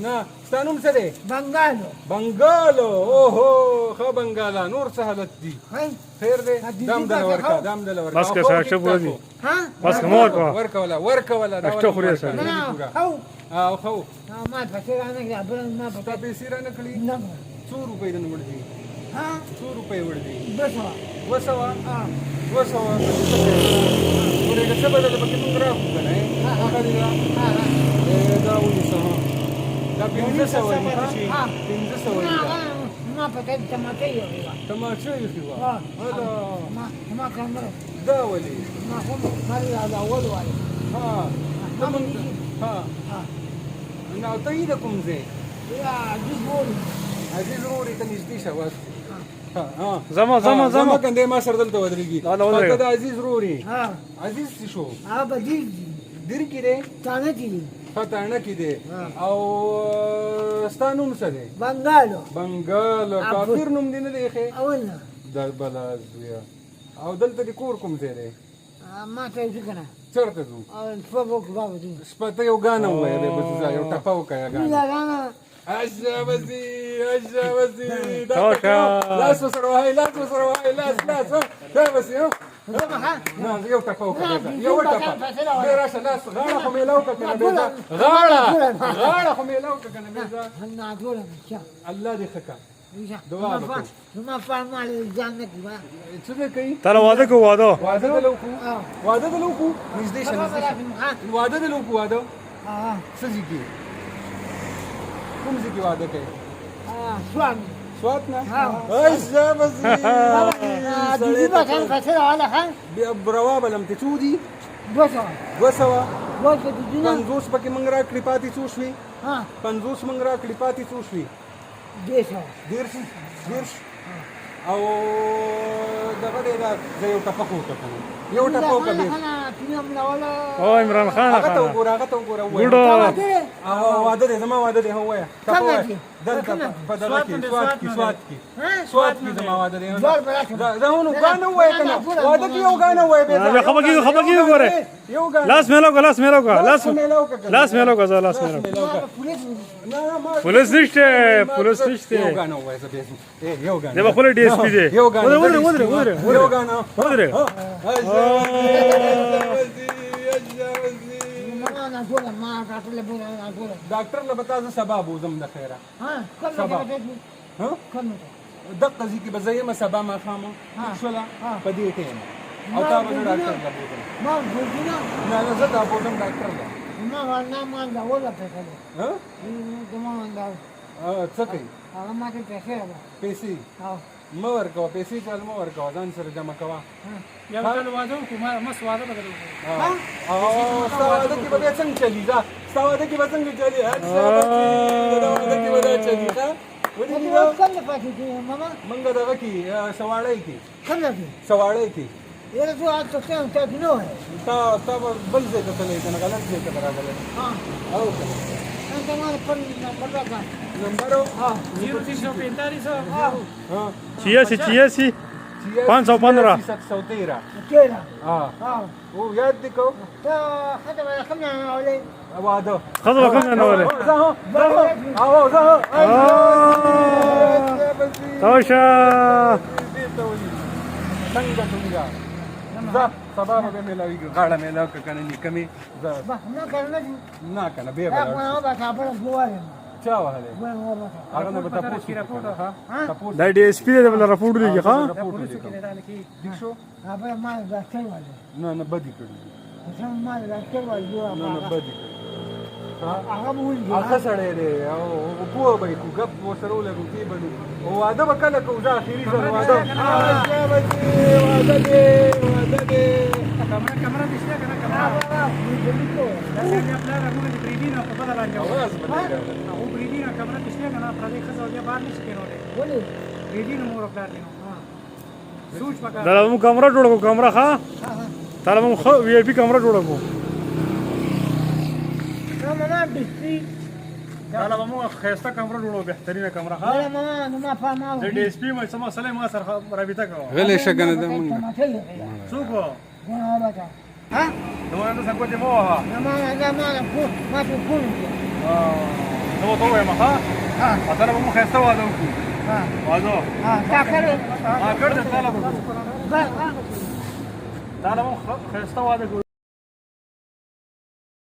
نه ستانوم څه دی؟ بنګالو. بنګالو. اوهو ښه بنګاله نور څه حالت دي؟ خیر دی؟ دم دله ورکه دم دله ورکه. بس که ساشه بودی بس که مور کوا ورکوله ورکوله. اشته خوري سره. او خو ما پیسې رانه کړې بل ما ستا پیسې رانه کړي؟ نه 100 روپۍ دنه وړ دي. 100 روپۍ وړ دي. 200 ورېږه څه بدله پکې مونږ راکړو که نه هغه دې دا ونیسه دا 500 دي 500 دي. ما پکې ټماټې یوې وه. تماچه ایښې وه. ما کمره دا ولې؟ ما خو مرې دا اول وایي. نو ته یې د کوم ځای؟ عزیز وړي. عزیز وړي ته نږدې شه بس. زما کنده ما سره دلته ودرېږي. ته د عزیز وړي. عزیز څه شو؟ هغه به دیر کې دی؟ تانه کې دي. تانه کې دی. او ستا نوم څه دی؟ بنګالو. بنګالو. کافر نوم دی نه دی ښې؟ اول نه. دا بلا زویه. او دلته د کور کوم ځای دی؟ ما ته یې که نه چېرته ځو؟ شپه به وکړو بابا ځو. شپه ته یو ګانه ووایه دی بس ځه یو ټپه وکړه ګانه. اشربزي لاس وسره وهاي لاس دا بس یو یو ټپه وکړه یو ټپه بیا راشه لاس غاړه خو میلاو که که نه بېځه غاړه خو میلاو که که نه بېځه الله دې ښه کړه دعا وکړو. زما فرمان ځان نه کړي څه دې کوي؟ تعالی واده کو واده واده دې وکړو نږدې شه واده دې وکړو واده څه ځای کې کوم ځای کې واده کوي؟ سوات نه؟ بیا روا به لم ته څو دي؟ 200 50 پکې موږ راکړې پاتې څو شوې؟ 50 موږ راکړې پاتې څو شوې؟ 10 او دغه دی دا زه یو ټپه خو وکړم یو ټپه وکړم او عمران خان هغه ته وګوره واده دی زما واده دی ووایه ټپه ووایه دلته په دغه کې سوات کې زما واده دی دا هونو ګانه ووایه که نه واده کې یو ګانه ووایه خبر کېږي ګوره لاس میلاو کا لاس میلاو کا پولیس نشته یو ګانه ووایه زه یو ګانه دی به خپل ډي اس پي دی ودرې ډاکټر له به تاسو سبا بوځم د خیره دقه ځای کې به زه یم سبا ماښامه شوله په دې ټایم او تا به زه ډاکټر له بوځم نه زه دا بوځم ډاکټر له څه کوي؟ پیسې مه ورکوه پیسې چاله مه ورکوه ځان سره جمع کوه یو ځل واده وکړو مس واده به درو او ستا واده کې به بیا څنګه چلي ځه ستا واده کې به څنګه چلي دا واده کې به دا چلي ښه موږ دغه کې سواړی کې تا به بل ځای ته تللی که نه غلط ځای ته به راغلی او که نمبر 86 515 713 او یاد دې کو واده خذ وكم انا ولا توشا څنګه سبا به ملاویږي غاړه میلاو که کنه نیکمې نه کنه بیا به چا وهلی هغه نه به تپوس دا ډي اس پي دی بل راپورټ دیږي ها نه بدي کړي نه بدي کړي هغه سړی دی او پوه به یې کړو ګپ ورسره ولګو کې به او واده به کله کوو زه اخري ځل واده دی کمره دې شته کنه کمره اواز به او بریدینه کمره دې شته کنه پردې خزو بیا بار نشي کېروله بریدینه مور خپل دي سوچ پکا دا مو کمره جوړو کمره ها تعالی مو خو وی آی پی کمره جوړو تعالی مو خسته کمره جوړو بهترینه کمره ها د ډي اس پي مې سم سلام ما سره رابطه کوم غلې شګنه د مونږ څوک ها نو نو څنګه ته مو ها ما ته وایم ها ها اته به مو خسته واده وکړو ها واده ها تا کړې ما کړ دې تعالی به با تعالی مو خسته واده